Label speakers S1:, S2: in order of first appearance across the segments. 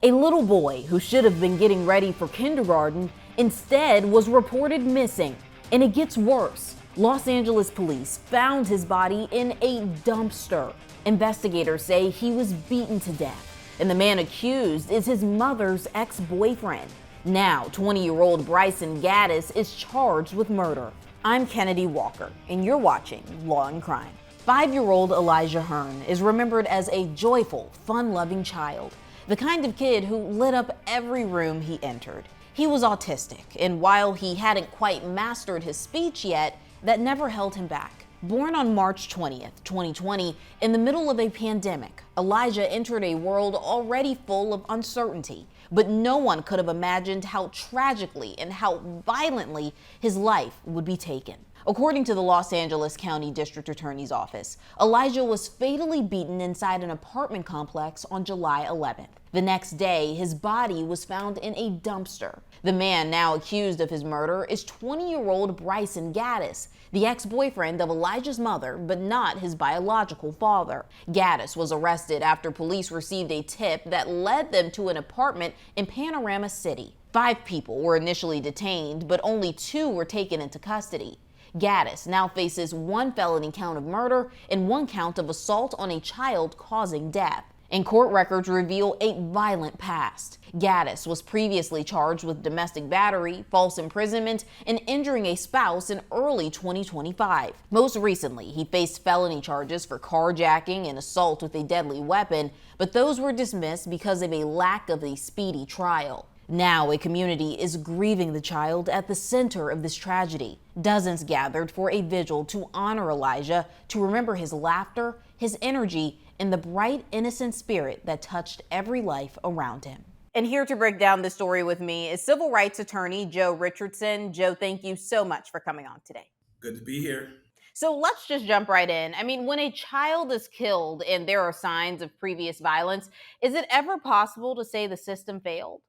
S1: A little boy who should have been getting ready for kindergarten instead was reported missing. And it gets worse. Los Angeles police found his body in a dumpster. Investigators say he was beaten to death. And the man accused is his mother's ex-boyfriend. Now, 20-year-old Brycson Gaddis is charged with murder. I'm Kennedi Walker, and you're watching Law&Crime. 5-year-old Elyjah Hearn is remembered as a joyful, fun-loving child. The kind of kid who lit up every room he entered. He was autistic, and while he hadn't quite mastered his speech yet, that never held him back. Born on March 20th, 2020, in the middle of a pandemic, Elyjah entered a world already full of uncertainty. But no one could have imagined how tragically and how violently his life would be taken. According to the Los Angeles County District Attorney's Office, Elyjah was fatally beaten inside an apartment complex on July 11th. The next day, his body was found in a dumpster. The man now accused of his murder is 20-year-old Brycson Gaddis, the ex-boyfriend of Elyjah's mother, but not his biological father. Gaddis was arrested after police received a tip that led them to an apartment in Panorama City. 5 people were initially detained, but only 2 were taken into custody. Gaddis now faces 1 felony count of murder and 1 count of assault on a child causing death. And court records reveal a violent past. Gaddis was previously charged with domestic battery, false imprisonment, and injuring a spouse in early 2025. Most recently, he faced felony charges for carjacking and assault with a deadly weapon, but those were dismissed because of a lack of a speedy trial. Now, a community is grieving the child at the center of this tragedy. Dozens gathered for a vigil to honor Elyjah, to remember his laughter, his energy, and the bright, innocent spirit that touched every life around him. And here to break down this story with me is civil rights attorney Joe Richardson. Joe, thank you so much for coming on today.
S2: Good to be here.
S1: So let's just jump right in. I mean, when a child is killed and there are signs of previous violence, is it ever possible to say the system failed?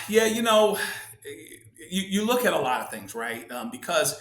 S2: Yeah, you look at a lot of things, right? Because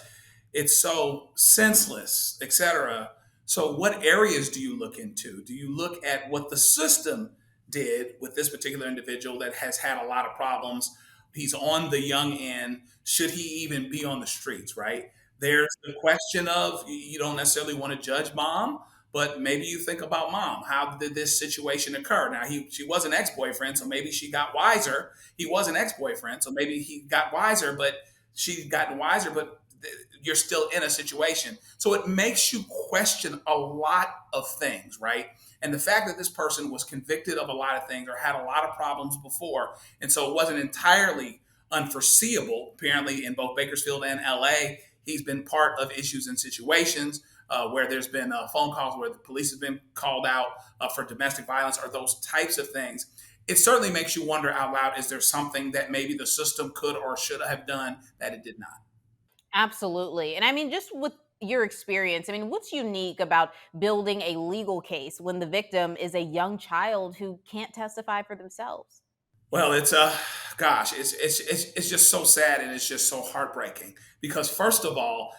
S2: it's so senseless, etc. So, what areas do you look into? Do you look at what the system did with this particular individual that has had a lot of problems? He's on the young end. Should he even be on the streets, right? There's the question of you don't necessarily want to judge mom, but maybe you think about mom. How did this situation occur? Now, she was an ex-boyfriend, so maybe she got wiser. He was an ex-boyfriend, so maybe he got wiser, but she's gotten wiser, but you're still in a situation. So it makes you question a lot of things, right? And the fact that this person was convicted of a lot of things or had a lot of problems before, and so it wasn't entirely unforeseeable. Apparently, in both Bakersfield and LA, he's been part of issues and situations where there's been phone calls where the police has been called out for domestic violence or those types of things. It certainly makes you wonder out loud, is there something that maybe the system could or should have done that it did not?
S1: Absolutely. And I mean, just with your experience, I mean, what's unique about building a legal case when the victim is a young child who can't testify for themselves?
S2: Well, it's gosh, it's just so sad and it's just so heartbreaking because first of all,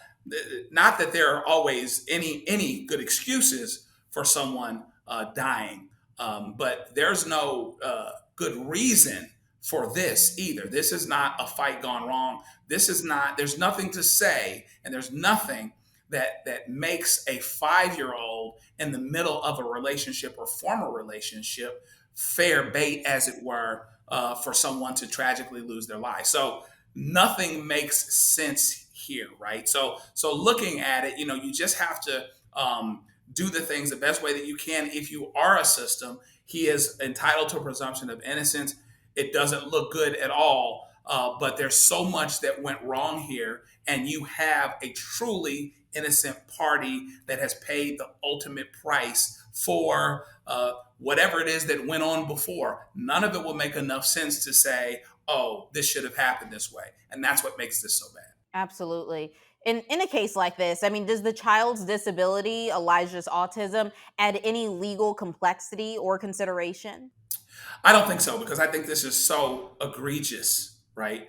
S2: not that there are always any good excuses for someone dying, but there's no good reason for this either. This is not a fight gone wrong. This is not. There's nothing to say, and there's nothing that makes a 5-year-old in the middle of a relationship or former relationship fair bait, as it were, for someone to tragically lose their life. So nothing makes sense here, right? So looking at it, you just have to do the things the best way that you can. If you are a system, he is entitled to a presumption of innocence. It doesn't look good at all, but there's so much that went wrong here, and you have a truly innocent party that has paid the ultimate price for whatever it is that went on before. None of it will make enough sense to say, oh, this should have happened this way. And that's what makes this so bad.
S1: Absolutely. In a case like this, I mean, does the child's disability, Elijah's autism, add any legal complexity or consideration?
S2: I don't think so because I think this is so egregious, right?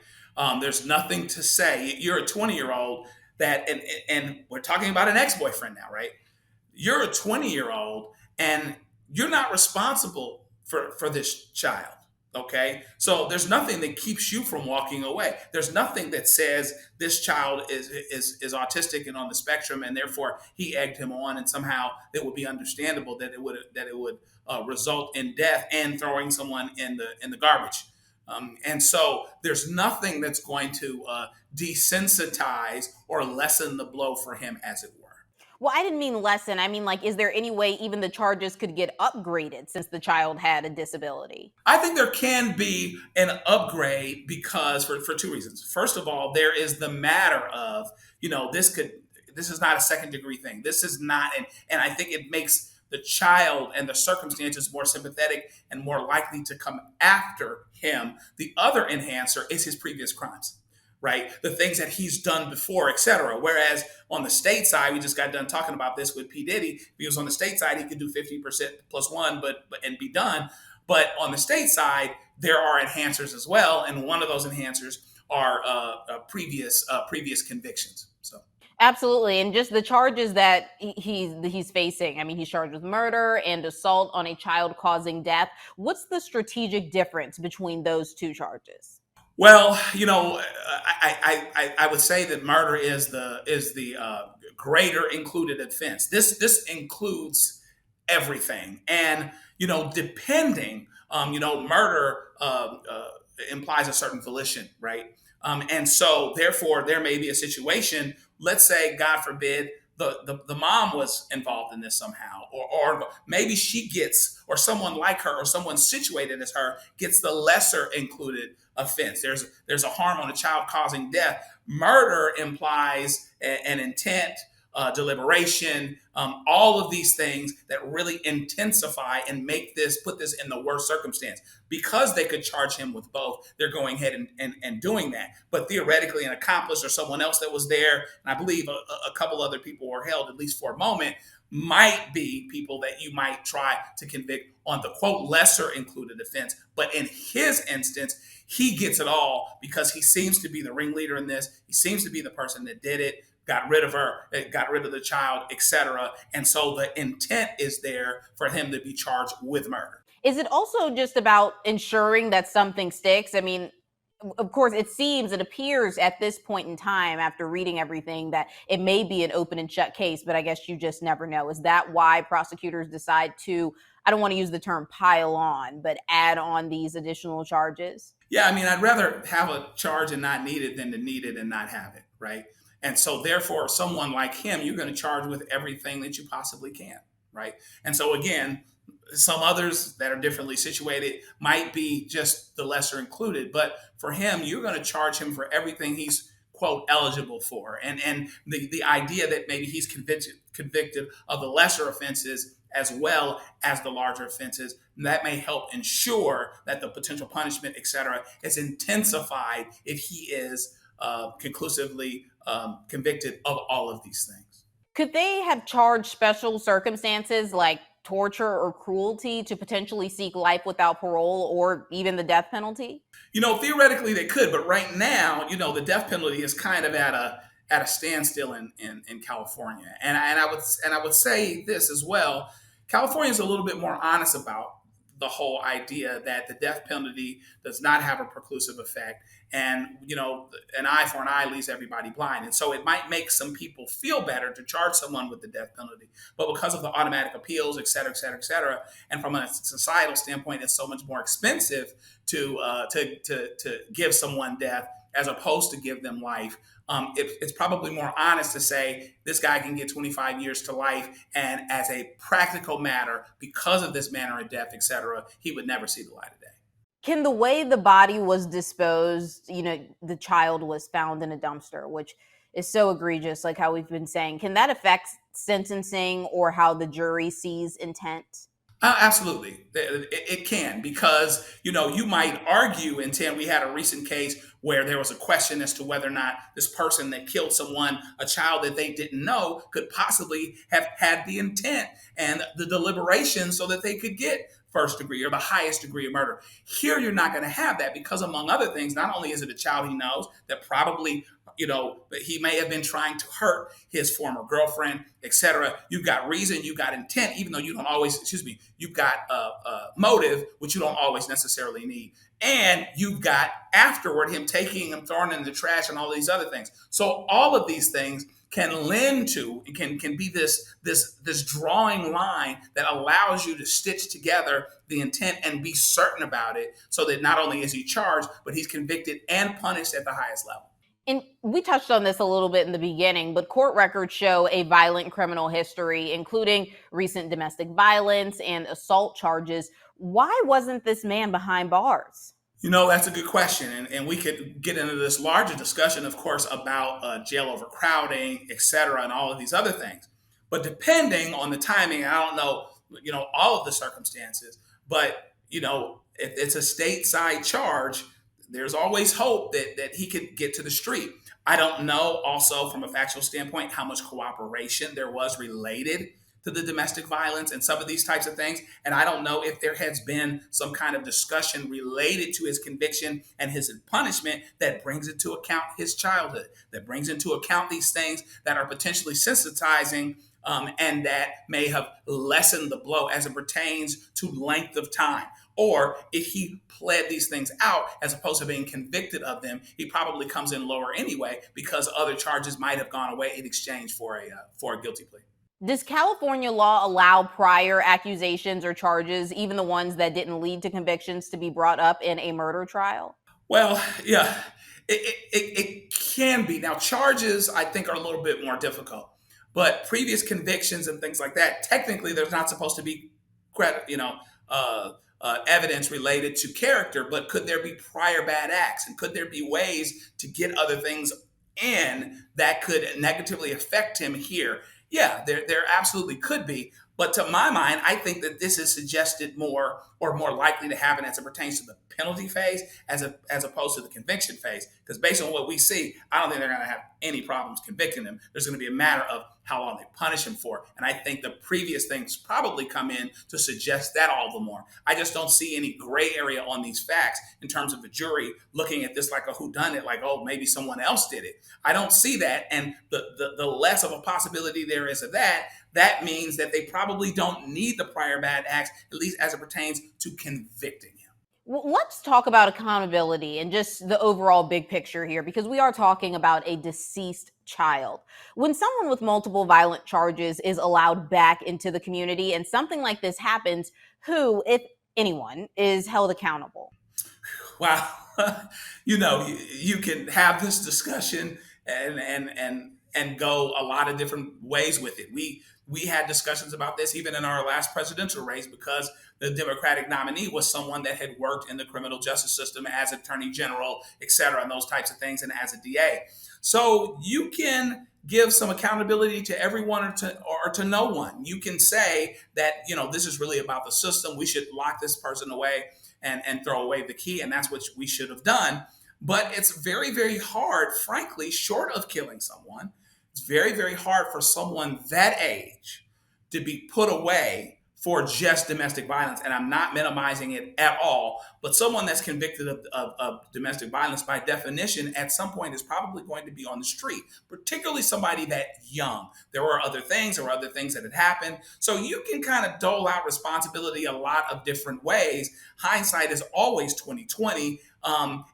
S2: There's nothing to say. You're a 20-year-old that, and we're talking about an ex-boyfriend now, right? You're a 20-year-old and you're not responsible for this child. Okay, so there's nothing that keeps you from walking away. There's nothing that says this child is autistic and on the spectrum, and therefore he egged him on, and somehow it would be understandable that it would result in death and throwing someone in the garbage. And so there's nothing that's going to desensitize or lessen the blow for him, as it were.
S1: Well, I didn't mean lessen. I mean, like, is there any way even the charges could get upgraded since the child had a disability?
S2: I think there can be an upgrade because for two reasons. First of all, there is the matter of, this is not a second degree thing. This is not, and I think it makes the child and the circumstances more sympathetic and more likely to come after him. The other enhancer is his previous crimes, right? The things that he's done before, etc. Whereas on the state side, we just got done talking about this with P. Diddy. If he was on the state side, he could do 50% plus one, but and be done. But on the state side, there are enhancers as well, and one of those enhancers are previous convictions. So.
S1: Absolutely. And just the charges that he's facing. I mean, he's charged with murder and assault on a child causing death. What's the strategic difference between those two charges?
S2: Well, I would say that murder is the greater included offense. This includes everything, and depending, murder implies a certain volition, right? And so, therefore, there may be a situation. Let's say, God forbid, the mom was involved in this somehow, or maybe she gets, or someone like her, or someone situated as her gets the lesser included offense. There's a harm on a child causing death. Murder implies an intent, deliberation, all of these things that really intensify and put this in the worst circumstance. Because they could charge him with both, they're going ahead and doing that. But theoretically, an accomplice or someone else that was there, and I believe a couple other people were held, at least for a moment, might be people that you might try to convict on the quote lesser included offense. But in his instance, he gets it all because he seems to be the ringleader in this. He seems to be the person that did it, got rid of her, got rid of the child, etc. And so the intent is there for him to be charged with murder.
S1: Is it also just about ensuring that something sticks? I mean, of course, it appears at this point in time, after reading everything, that it may be an open and shut case, but I guess you just never know. Is that why prosecutors decide to, I don't want to use the term pile on, but add on these additional charges?
S2: Yeah, I mean, I'd rather have a charge and not need it than to need it and not have it, right? And so, therefore, someone like him, you're going to charge with everything that you possibly can, right? And so, again, some others that are differently situated might be just the lesser included, but for him, you're going to charge him for everything he's quote eligible for, and the idea that maybe he's convicted of the lesser offenses as well as the larger offenses, that may help ensure that the potential punishment, etc., is intensified if he is conclusively convicted of all of these things.
S1: Could they have charged special circumstances like torture or cruelty to potentially seek life without parole or even the death penalty?
S2: Theoretically they could, but right now, the death penalty is kind of at a standstill in California. And I would say this as well. California is a little bit more honest about the whole idea that the death penalty does not have a preclusive effect, and an eye for an eye leaves everybody blind. And so it might make some people feel better to charge someone with the death penalty, but because of the automatic appeals, et cetera, et cetera, et cetera, and from a societal standpoint, it's so much more expensive to give someone death as opposed to give them life. It's probably more honest to say this guy can get 25 years to life, and as a practical matter, because of this manner of death, etc., he would never see the light of day.
S1: Can the way the body was disposed, the child was found in a dumpster, which is so egregious, like how we've been saying, can that affect sentencing or how the jury sees intent?
S2: Absolutely, it can, because you might argue intent. We had a recent case where there was a question as to whether or not this person that killed someone, a child that they didn't know, could possibly have had the intent and the deliberation so that they could get first degree or the highest degree of murder. Here, you're not going to have that because, among other things, not only is it a child he knows that probably, he may have been trying to hurt his former girlfriend, etc. You've got reason, you've got intent, even though you don't always, you've got motive, which you don't always necessarily need. And you've got afterward him taking him, throwing him in the trash and all these other things. So all of these things can lend to, can be this drawing line that allows you to stitch together the intent and be certain about it, so that not only is he charged, but he's convicted and punished at the highest level.
S1: And we touched on this a little bit in the beginning, but court records show a violent criminal history, including recent domestic violence and assault charges. Why wasn't this man behind bars?
S2: That's a good question. And we could get into this larger discussion, of course, about jail overcrowding, et cetera, and all of these other things. But depending on the timing, I don't know, all of the circumstances, but, if it's a stateside charge, there's always hope that he could get to the street. I don't know also from a factual standpoint how much cooperation there was related to the domestic violence and some of these types of things. And I don't know if there has been some kind of discussion related to his conviction and his punishment that brings into account his childhood, that brings into account these things that are potentially sensitizing, and that may have lessened the blow as it pertains to length of time. Or if he pled these things out as opposed to being convicted of them, he probably comes in lower anyway because other charges might have gone away in exchange for a guilty plea.
S1: Does California law allow prior accusations or charges, even the ones that didn't lead to convictions, to be brought up in a murder trial?
S2: Well, yeah, it can be. Now, charges, I think, are a little bit more difficult. But previous convictions and things like that, technically, there's not supposed to be evidence related to character. But could there be prior bad acts? And could there be ways to get other things in that could negatively affect him here? Yeah, there absolutely could be. But to my mind, I think that this is suggested more likely to happen as it pertains to the penalty phase as opposed to the conviction phase. Because based on what we see, I don't think they're going to have any problems convicting him. There's going to be a matter of how long they punish him for. And I think the previous things probably come in to suggest that all the more. I just don't see any gray area on these facts in terms of the jury looking at this like a whodunit, like, oh, maybe someone else did it. I don't see that. And the less of a possibility there is of that means that they probably don't need the prior bad acts, at least as it pertains to convicting him.
S1: Well, let's talk about accountability and just the overall big picture here, because we are talking about a deceased child. When someone with multiple violent charges is allowed back into the community and something like this happens, who, if anyone, is held accountable?
S2: Wow. You can have this discussion and go a lot of different ways with it. We had discussions about this even in our last presidential race because the Democratic nominee was someone that had worked in the criminal justice system as attorney general, et cetera, and those types of things, and as a DA. So you can give some accountability to everyone or to no one. You can say that, this is really about the system. We should lock this person away and throw away the key, and that's what we should have done. But it's very, very hard, frankly, short of killing someone. It's very, very hard for someone that age to be put away for just domestic violence. And I'm not minimizing it at all. But someone that's convicted of domestic violence, by definition, at some point is probably going to be on the street, particularly somebody that young. There were other things that had happened. So you can kind of dole out responsibility a lot of different ways. Hindsight is always 20/20.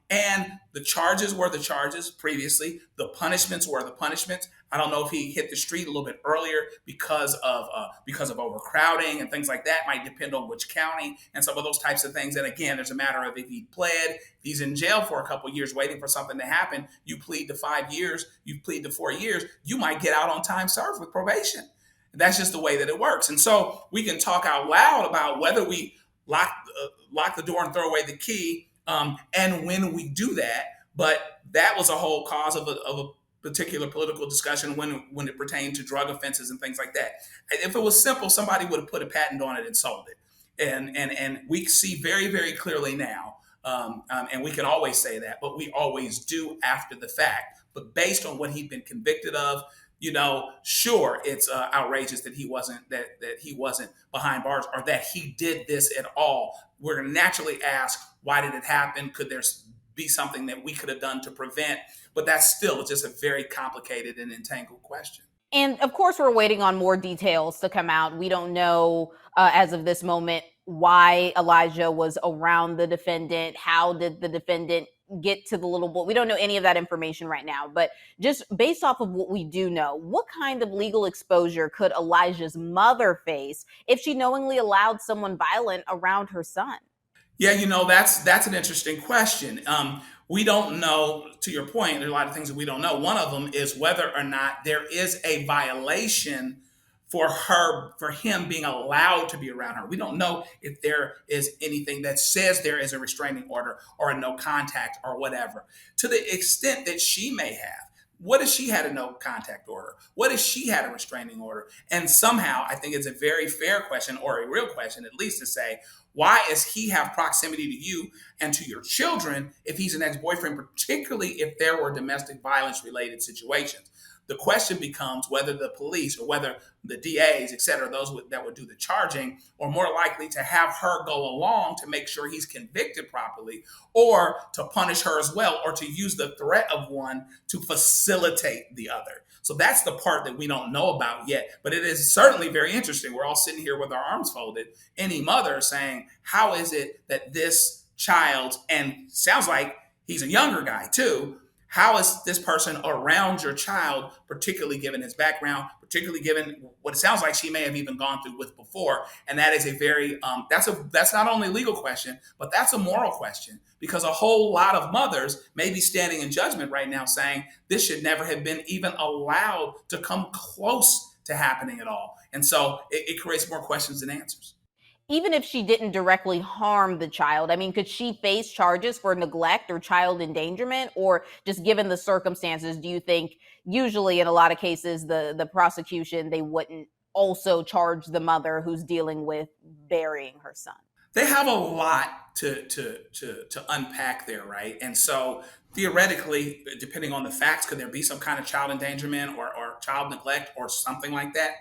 S2: And the charges were the charges previously. The punishments were the punishments. I don't know if he hit the street a little bit earlier because of overcrowding and things like that. Might depend on which county and some of those types of things. And again, there's a matter of if he pled, if he's in jail for a couple of years waiting for something to happen. You plead to 5 years, you plead to 4 years, you might get out on time served with probation. That's just the way that it works. And so we can talk out loud about whether we lock the door and throw away the key, and when we do that. But that was a whole cause of a particular political discussion when it pertained to drug offenses and things like that. If it was simple, somebody would have put a patent on it and sold it. And we see very, very clearly now, and we can always say that, but we always do after the fact. But based on what he'd been convicted of, sure, it's outrageous that he wasn't behind bars, or that he did this at all. We're going to naturally ask, why did it happen? Could there be something that we could have done to prevent? But that's still just a very complicated and entangled question.
S1: And of course, we're waiting on more details to come out. We don't know, as of this moment, why Elyjah was around the defendant. How did the defendant get to the little boy? We don't know any of that information right now. But just based off of what we do know, what kind of legal exposure could Elyjah's mother face if she knowingly allowed someone violent around her son?
S2: Yeah, that's an interesting question. We don't know. To your point, there are a lot of things that we don't know. One of them is whether or not there is a violation for him being allowed to be around her. We don't know if there is anything that says there is a restraining order or a no contact or whatever. To the extent that she may have, what if she had a no contact order? What if she had a restraining order? And somehow, I think it's a very fair question, or a real question at least, to say, why does he have proximity to you and to your children if he's an ex-boyfriend, particularly if there were domestic violence related situations? The question becomes whether the police, or whether the DAs, et cetera, that would do the charging, are more likely to have her go along to make sure he's convicted properly, or to punish her as well, or to use the threat of one to facilitate the other. So that's the part that we don't know about yet. But it is certainly very interesting. We're all sitting here with our arms folded. Any mother saying, how is it that this child, and sounds like he's a younger guy too, how is this person around your child, particularly given his background, particularly given what it sounds like she may have even gone through with before? And that is a very that's not only a legal question, but that's a moral question, because a whole lot of mothers may be standing in judgment right now saying this should never have been even allowed to come close to happening at all. And so it creates more questions than answers.
S1: Even if she didn't directly harm the child, I mean, could she face charges for neglect or child endangerment? Or just given the circumstances, do you think usually in a lot of cases, the prosecution, they wouldn't also charge the mother who's dealing with burying her son?
S2: They have a lot to unpack there, right? And so theoretically, depending on the facts, could there be some kind of child endangerment or child neglect or something like that?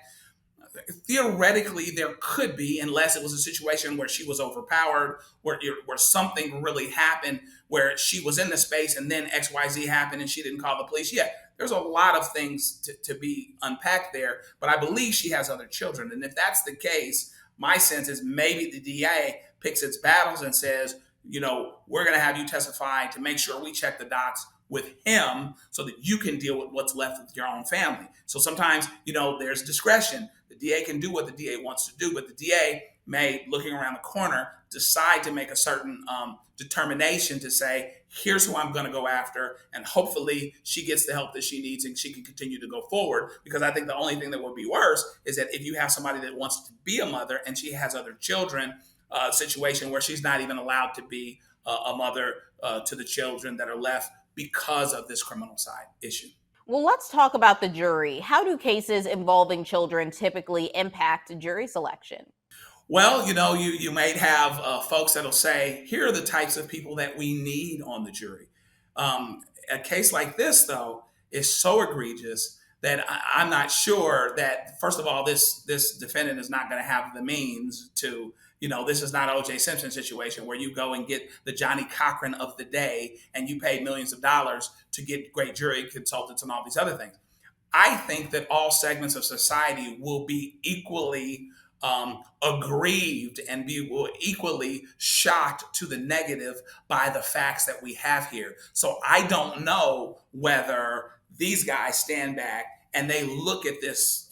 S2: Theoretically, there could be, unless it was a situation where she was overpowered, where something really happened, where she was in the space and then XYZ happened and she didn't call the police. Yeah, there's a lot of things to be unpacked there, but I believe she has other children. And if that's the case, my sense is maybe the DA picks its battles and says, we're going to have you testify to make sure we check the dots with him so that you can deal with what's left with your own family. So sometimes, there's discretion. The DA can do what the DA wants to do, but the DA may, looking around the corner, decide to make a certain determination to say, here's who I'm going to go after, and hopefully she gets the help that she needs and she can continue to go forward. Because I think the only thing that would be worse is that if you have somebody that wants to be a mother and she has other children, a situation where she's not even allowed to be a mother to the children that are left because of this criminal side issue.
S1: Well, let's talk about the jury. How do cases involving children typically impact jury selection?
S2: Well, you might have folks that'll say, here are the types of people that we need on the jury. A case like this, though, is so egregious that I'm not sure that, first of all, this defendant is not going to have the means to, this is not an O.J. Simpson situation where you go and get the Johnny Cochran of the day and you pay millions of dollars to get great jury consultants and all these other things. I think that all segments of society will be equally aggrieved and will equally shocked to the negative by the facts that we have here. So I don't know whether these guys stand back and they look at this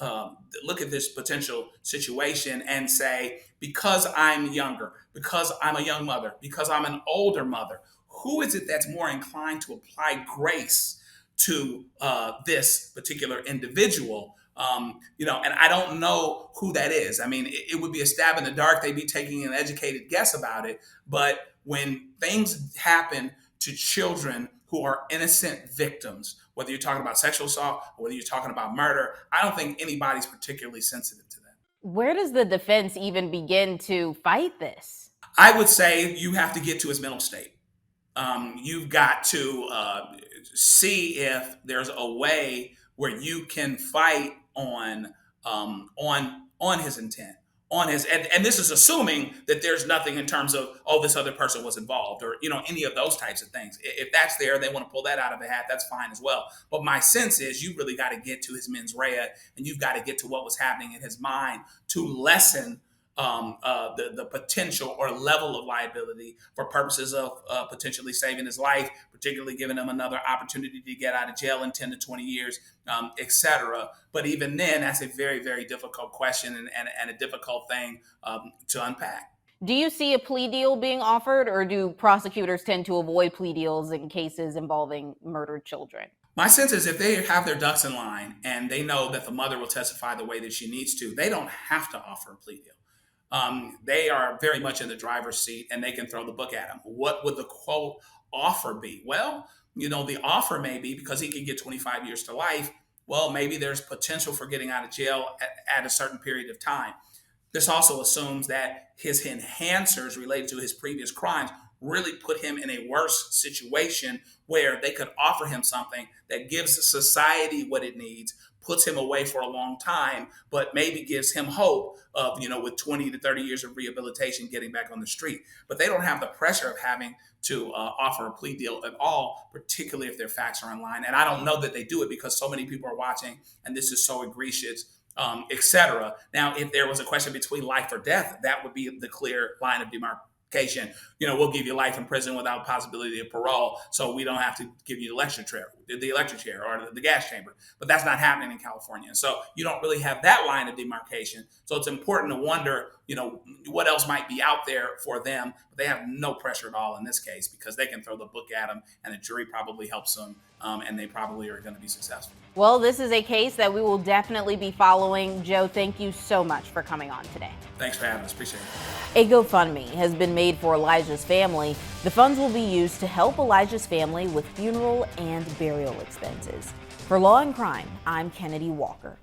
S2: potential situation and say, because I'm younger, because I'm a young mother, because I'm an older mother, who is it that's more inclined to apply grace to this particular individual? And I don't know who that is. I mean, it would be a stab in the dark. They'd be taking an educated guess about it. But when things happen to children who are innocent victims, whether you're talking about sexual assault or whether you're talking about murder, I don't think anybody's particularly sensitive to that.
S1: Where does the defense even begin to fight this?
S2: I would say you have to get to his mental state. You've got to see if there's a way where you can fight on his intent, on his and this is assuming that there's nothing in terms of, oh, this other person was involved, or any of those types of things. If that's there, they want to pull that out of the hat, that's fine as well. But my sense is you really got to get to his mens rea, and you've got to get to what was happening in his mind to lessen the potential or level of liability for purposes of potentially saving his life, particularly giving him another opportunity to get out of jail in 10 to 20 years, etc. But even then, that's a very, very difficult question and a difficult thing to unpack.
S1: Do you see a plea deal being offered, or do prosecutors tend to avoid plea deals in cases involving murdered children?
S2: My sense is if they have their ducks in line and they know that the mother will testify the way that she needs to, they don't have to offer a plea deal. They are very much in the driver's seat, and they can throw the book at him. What would the quote offer be? Well, the offer may be, because he can get 25 years to life, well, maybe there's potential for getting out of jail at a certain period of time. This also assumes that his enhancers related to his previous crimes really put him in a worse situation where they could offer him something that gives society what it needs, puts him away for a long time, but maybe gives him hope of, with 20 to 30 years of rehabilitation, getting back on the street. But they don't have the pressure of having to offer a plea deal at all, particularly if their facts are in line. And I don't know that they do it because so many people are watching, and this is so egregious, etc. Now, if there was a question between life or death, that would be the clear line of demarcation. We'll give you life in prison without possibility of parole, so we don't have to give you the electric chair or the gas chamber. But that's not happening in California. So you don't really have that line of demarcation. So it's important to wonder, what else might be out there for them. But they have no pressure at all in this case, because they can throw the book at them, and the jury probably helps them, and they probably are going to be successful.
S1: Well, this is a case that we will definitely be following. Joe, thank you so much for coming on today.
S2: Thanks for having us. Appreciate it.
S1: A GoFundMe has been made for Elyjah's family. The funds will be used to help Elyjah's family with funeral and burial expenses. For Law and Crime, I'm Kennedi Walker.